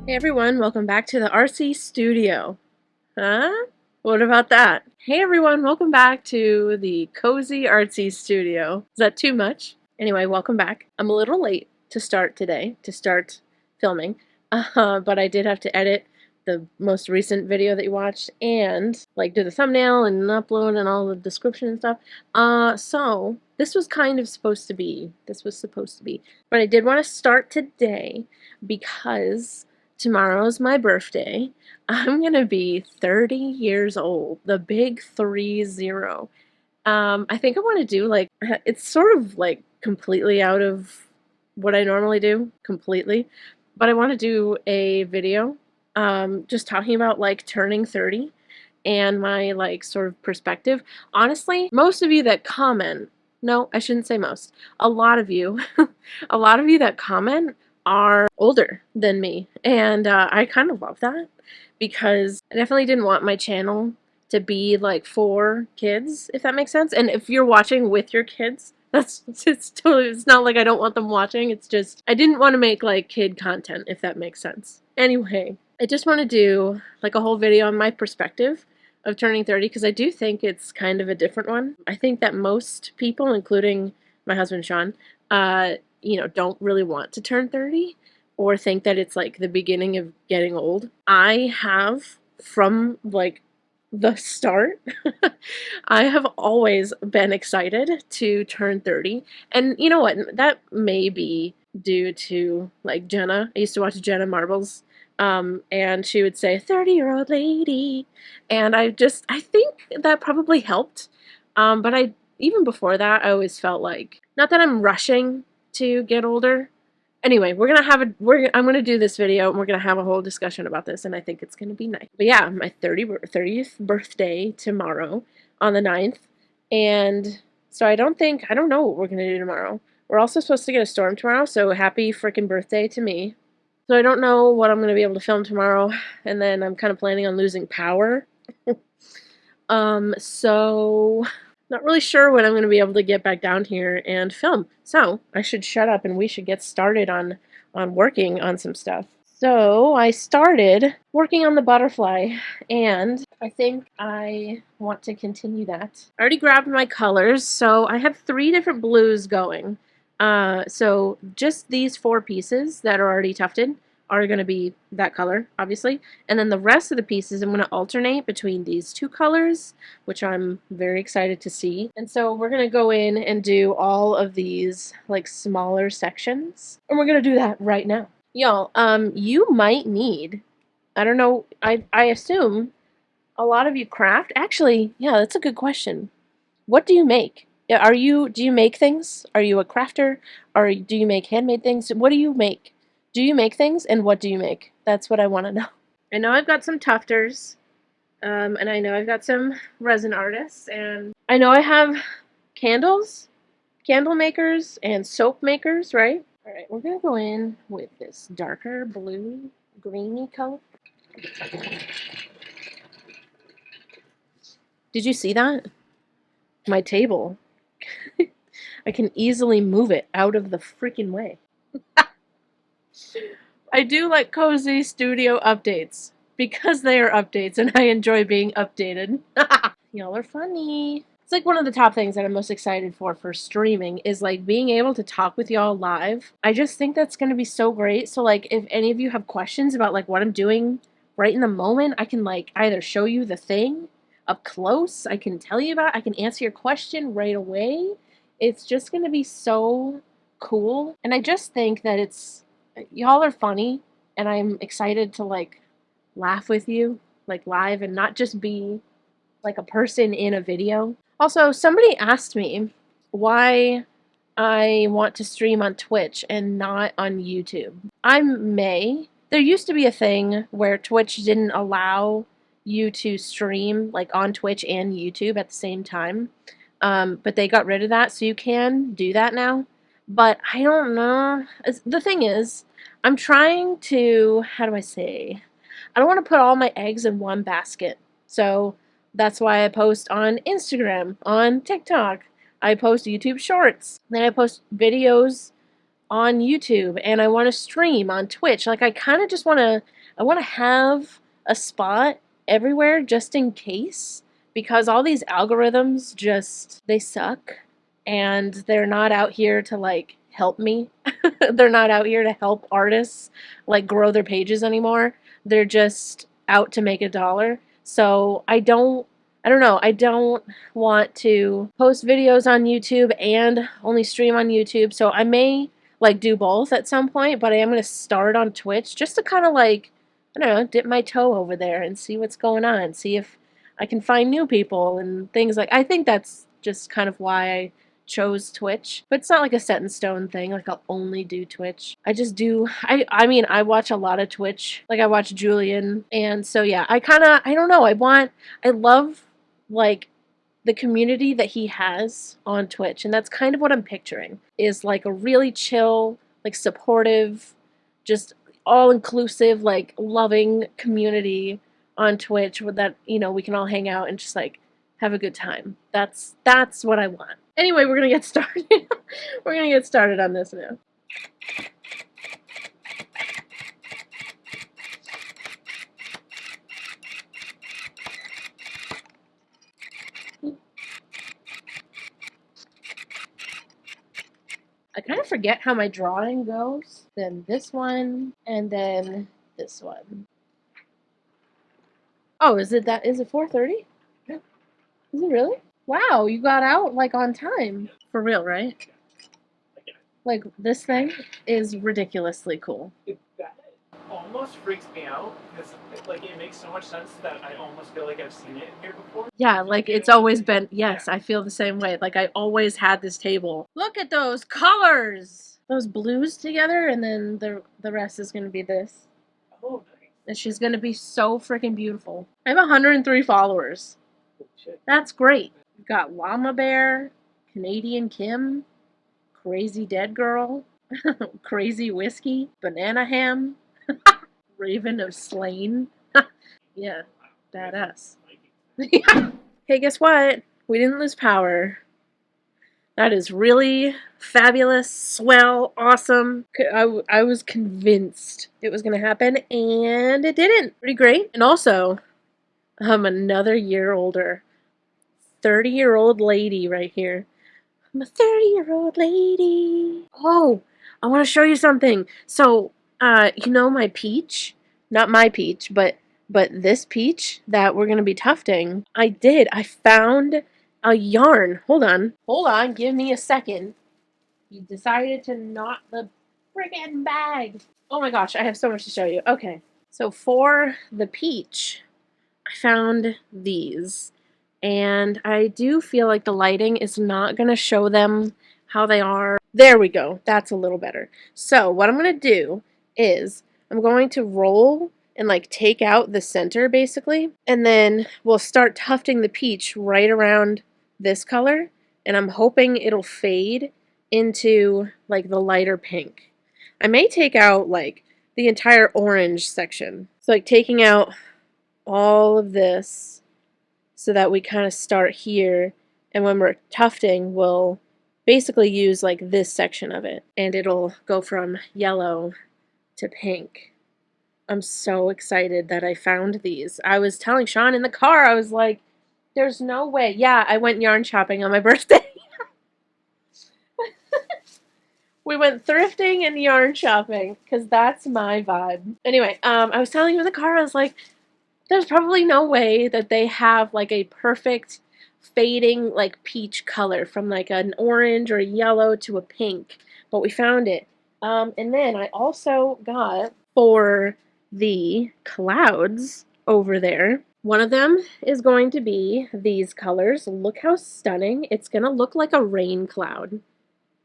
Hey everyone, welcome back to the Artsy studio. Huh? What about that? Hey everyone, welcome back to the cozy Artsy studio. Is that too much? Anyway, welcome back. I'm a little late to start today, to start filming, but I did have to edit the most recent video that you watched and like do the thumbnail and upload and all the description and stuff. So this was kind of supposed to be, but I did want to start today because tomorrow's my birthday. I'm gonna be 30 years old, the big 30. I think I want to do like, it's sort of like completely out of what I normally do, completely, but I want to do a video just talking about like turning 30 and my like sort of perspective. Honestly, most of you that comment, no, I shouldn't say most, a lot of you, a lot of you that comment are older than me, and I kind of love that because I definitely didn't want my channel to be like for kids, if that makes sense. And if you're watching with your kids, it's not like I don't want them watching, it's just I didn't want to make like kid content, if that makes sense. Anyway, I just want to do like a whole video on my perspective of turning 30 because I do think it's kind of a different one. I think that most people, including my husband Sean, don't really want to turn 30 or think that it's like the beginning of getting old. I have from like the start. I have always been excited to turn 30. And you know what? That may be due to like Jenna. I used to watch Jenna Marbles. And she would say 30-year-old lady. And I think that probably helped. But even before that, I always felt like, not that I'm rushing to get older. Anyway, I'm gonna do this video and we're gonna have a whole discussion about this, and I think it's gonna be nice. But yeah, my 30th birthday tomorrow on the 9th, and so I don't know what we're gonna do tomorrow. We're also supposed to get a storm tomorrow, so happy freaking birthday to me. So I don't know what I'm gonna be able to film tomorrow, and then I'm kind of planning on losing power. So not really sure when I'm going to be able to get back down here and film. So I should shut up and we should get started on working on some stuff. So I started working on the butterfly, and I think I want to continue that. I already grabbed my colors, so I have 3 different blues going. So just these 4 pieces that are already tufted are going to be that color, obviously. And then the rest of the pieces, I'm going to alternate between these 2 colors, which I'm very excited to see. And so we're going to go in and do all of these like smaller sections. And we're going to do that right now. Y'all, you might need, I don't know, I assume a lot of you craft. Actually, yeah, that's a good question. What do you make? Do you make things? Are you a crafter? Or do you make handmade things? What do you make? Do you make things, and what do you make? That's what I want to know. I know I've got some tufters, and I know I've got some resin artists, and I know I have candles, candle makers, and soap makers, right? Alright, we're going to go in with this darker blue, greeny color. Did you see that? My table. I can easily move it out of the freaking way. I do like cozy studio updates because they are updates and I enjoy being updated. Y'all are funny. It's like one of the top things that I'm most excited for streaming is like being able to talk with y'all live. I just think that's going to be so great. So like if any of you have questions about like what I'm doing right in the moment, I can like either show you the thing up close, I can tell you about it, I can answer your question right away. It's just going to be so cool. And I just think that y'all are funny, and I'm excited to like laugh with you like live and not just be like a person in a video. Also, somebody asked me why I want to stream on Twitch and not on YouTube. There used to be a thing where Twitch didn't allow you to stream like on Twitch and YouTube at the same time, but they got rid of that, so you can do that now. But I don't know. The thing is, I'm trying to, how do I say? I don't want to put all my eggs in one basket. So that's why I post on Instagram, on TikTok. I post YouTube Shorts. Then I post videos on YouTube and I want to stream on Twitch. Like I kind of just want to have a spot everywhere just in case, because all these algorithms just, they suck and they're not out here to like help me. They're not out here to help artists like grow their pages anymore. They're just out to make a dollar. So I don't know. I don't want to post videos on YouTube and only stream on YouTube. So I may like do both at some point, but I am going to start on Twitch just to kind of like, I don't know, dip my toe over there and see what's going on. See if I can find new people and things like, I think that's just kind of why I chose Twitch. But it's not like a set in stone thing, like I'll only do Twitch. I just do, I mean, I watch a lot of Twitch. Like I watch Julian, and so yeah, I don't know, I love like the community that he has on Twitch, and that's kind of what I'm picturing, is like a really chill, like supportive, just all-inclusive, like loving community on Twitch with that, you know, we can all hang out and just like have a good time. That's what I want. Anyway, we're gonna get started. We're gonna get started on this now. I kind of forget how my drawing goes. Then this one, and then this one. Oh, is it 4:30? Yeah. Is it really? Wow, you got out like on time. For real, right? Like this thing is ridiculously cool. That almost freaks me out because like it makes so much sense that I almost feel like I've seen it here before. Yeah, like it's always been, yes, I feel the same way. Like I always had this table. Look at those colors! Those blues together, and then the rest is going to be this. Oh, nice. And she's going to be so freaking beautiful. I have 103 followers. Oh, shit. That's great. We've got Llama Bear, Canadian Kim, Crazy Dead Girl, Crazy Whiskey, Banana Ham, Raven of Slain. Yeah, badass. Hey, guess what? We didn't lose power. That is really fabulous, swell, awesome. I was convinced it was going to happen, and it didn't. Pretty great. And also, I'm another year older. 30-year-old lady right here. I'm a 30-year-old lady. Oh, I want to show you something. So, you know my peach? Not my peach, but this peach that we're going to be tufting. I found a yarn. Hold on, give me a second. You decided to knot the friggin' bag. Oh my gosh, I have so much to show you. Okay, so for the peach, I found these. And I do feel like the lighting is not going to show them how they are. There we go. That's a little better. So what I'm going to do is I'm going to roll and like take out the center basically. And then we'll start tufting the peach right around this color. And I'm hoping it'll fade into like the lighter pink. I may take out like the entire orange section. So like taking out all of this, so that we kind of start here, and when we're tufting, we'll basically use like this section of it, and it'll go from yellow to pink. I'm so excited that I found these. I was telling Sean in the car, I was like, there's no way. Yeah, I went yarn shopping on my birthday. We went thrifting and yarn shopping, because that's my vibe. Anyway, I was telling him in the car, I was like, there's probably no way that they have like a perfect fading like peach color from like an orange or a yellow to a pink, but we found it. And then I also got for the clouds over there, one of them is going to be these colors. Look how stunning. It's going to look like a rain cloud.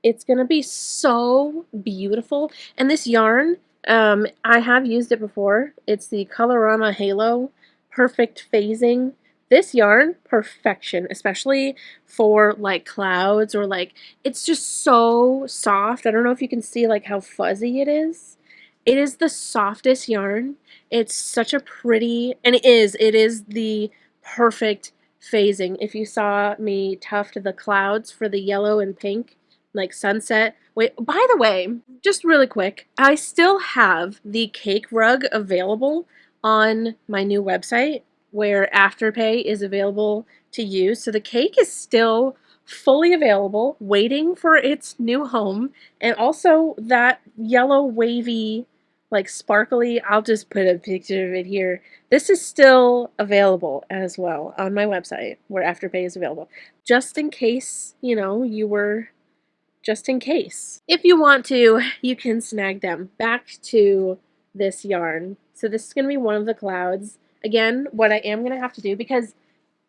It's going to be so beautiful. And this yarn, I have used it before. It's the Colorama Halo Perfect Phasing. This yarn, perfection, especially for like clouds or like, it's just so soft. I don't know if you can see like how fuzzy it is. It is the softest yarn. It's such a pretty, and it is the perfect phasing. If you saw me tuft the clouds for the yellow and pink, like sunset Wait, by the way, just really quick, I still have the cake rug available on my new website where Afterpay is available to use. So the cake is still fully available, waiting for its new home. And also that yellow wavy, like sparkly, I'll just put a picture of it here. This is still available as well on my website where Afterpay is available. Just in case, you know, you were just in case. If you want to, you can snag them. Back to this yarn. So this is going to be one of the clouds. Again, what I am going to have to do, because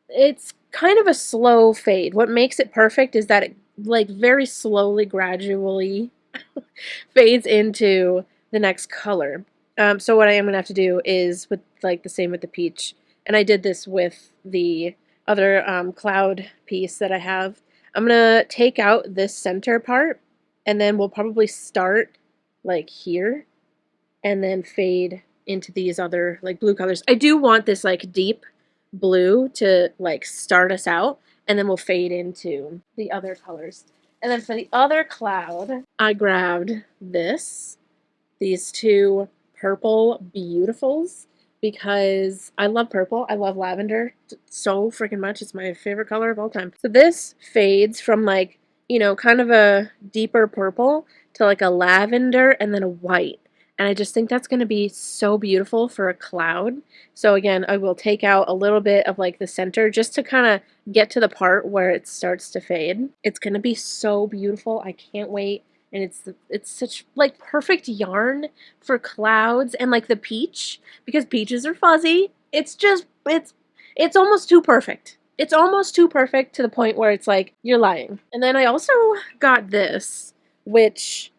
it's kind of a slow fade. What makes it perfect is that it like very slowly, gradually fades into the next color. So what I am going to have to do is with like the same with the peach. And I did this with the other cloud piece that I have. I'm going to take out this center part and then we'll probably start like here and then fade into these other like blue colors. I do want this like deep blue to like start us out and then we'll fade into the other colors. And then for the other cloud, I grabbed these two purple beautifuls because I love purple. I love lavender so freaking much. It's my favorite color of all time. So this fades from like, you know, kind of a deeper purple to like a lavender and then a white. And I just think that's going to be so beautiful for a cloud. So again, I will take out a little bit of like the center just to kind of get to the part where it starts to fade. It's going to be so beautiful. I can't wait. And it's such like perfect yarn for clouds and like the peach, because peaches are fuzzy. It's just, it's almost too perfect. It's almost too perfect to the point where it's like, you're lying. And then I also got this, which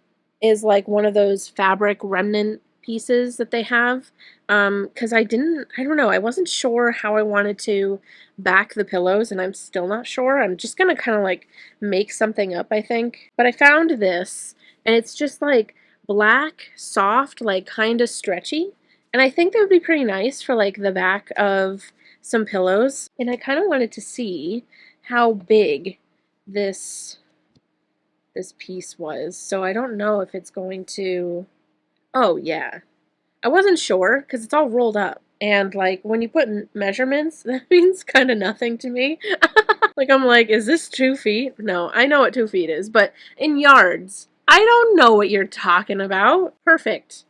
is like one of those fabric remnant pieces that they have, because I don't know, I wasn't sure how I wanted to back the pillows, and I'm still not sure. I'm just gonna kind of like make something up, I think. But I found this, and it's just like black, soft, like kind of stretchy, and I think that would be pretty nice for like the back of some pillows. And I kind of wanted to see how big this piece was. So I don't know if it's going to, oh yeah. I wasn't sure because it's all rolled up. And like when you put measurements, that means kind of nothing to me. Like I'm like, is this 2 feet? No, I know what 2 feet is, but in yards, I don't know what you're talking about. Perfect.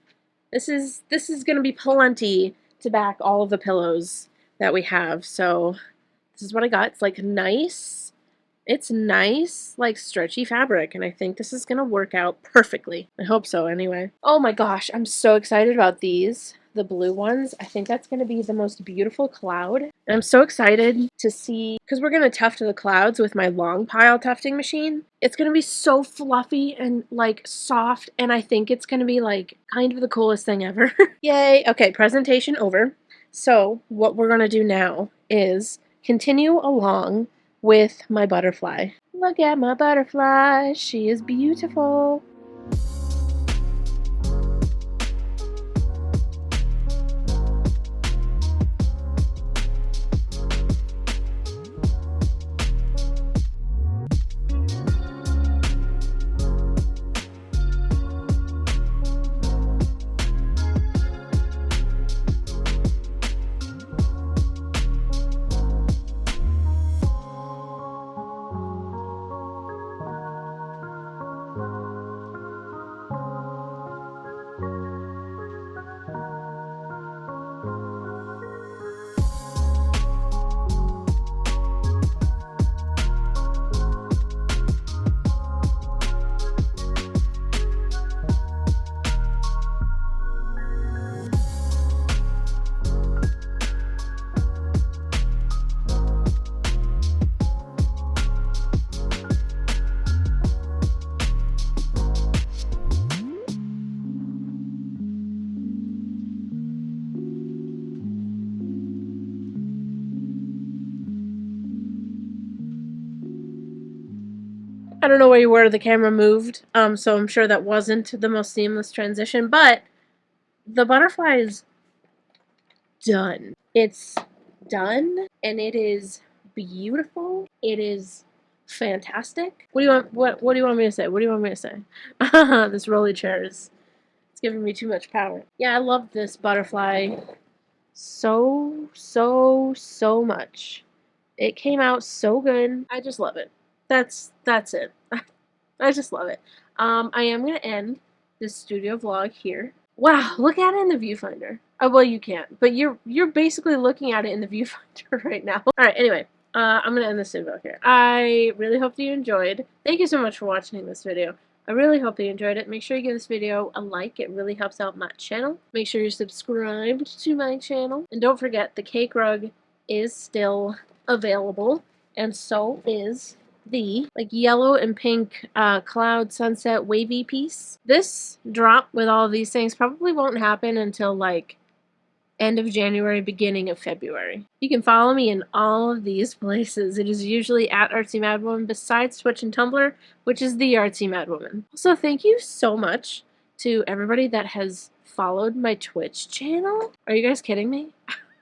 This is gonna be plenty to back all of the pillows that we have. So this is what I got. It's like nice. It's nice, like stretchy fabric, and I think this is gonna work out perfectly. I hope so anyway. Oh my gosh, I'm so excited about these, the blue ones. I think that's gonna be the most beautiful cloud. And I'm so excited to see, because we're gonna tuft the clouds with my long pile tufting machine. It's gonna be so fluffy and like soft, and I think it's gonna be like kind of the coolest thing ever. Yay! Okay, presentation over. So what we're gonna do now is continue along with my butterfly. Look at my butterfly, she is beautiful. I don't know where the camera moved, so I'm sure that wasn't the most seamless transition, but the butterfly is done. It's done, and it is beautiful. It is fantastic. What do you want? What do you want me to say? What do you want me to say? This rolly chair is it's giving me too much power. Yeah, I love this butterfly so much. It came out so good. I just love it. That's it. I just love it. I am gonna end this studio vlog here. Wow, look at it in the viewfinder. Oh, well, you can't, but you're basically looking at it in the viewfinder right now. All right. Anyway, I'm gonna end this video here. I really hope that you enjoyed. Thank you so much for watching this video. I really hope that you enjoyed it. Make sure you give this video a like. It really helps out my channel. Make sure you're subscribed to my channel. And don't forget, the cake rug is still available, and so is the like yellow and pink cloud sunset wavy piece. This drop with all of these things probably won't happen until like end of January, beginning of February. You can follow me in all of these places. It is usually at Artsymadwoman, besides Twitch and Tumblr, which is the Artsymadwoman. Also, thank you so much to everybody that has followed my Twitch channel. Are you guys kidding me?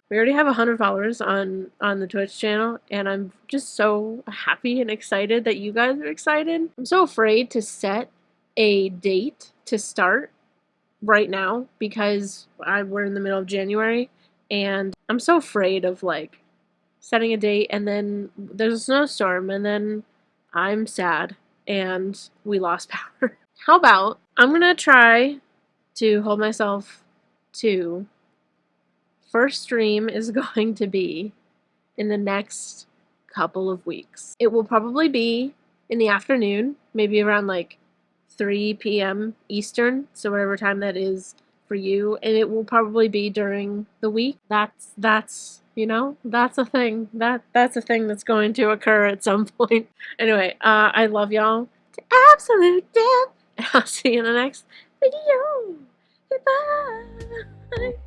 We already have 100 followers on the Twitch channel, and I'm just so happy and excited that you guys are excited. I'm so afraid to set a date to start right now because we're in the middle of January, and I'm so afraid of like setting a date and then there's a snowstorm and then I'm sad and we lost power. How about I'm gonna try to hold myself to first stream is going to be in the next couple of weeks. It will probably be in the afternoon, maybe around like 3 p.m. Eastern, so whatever time that is for you, and it will probably be during the week. That's you know, that's a thing. That's a thing that's going to occur at some point. Anyway, I love y'all to absolute death, and I'll see you in the next video. Goodbye.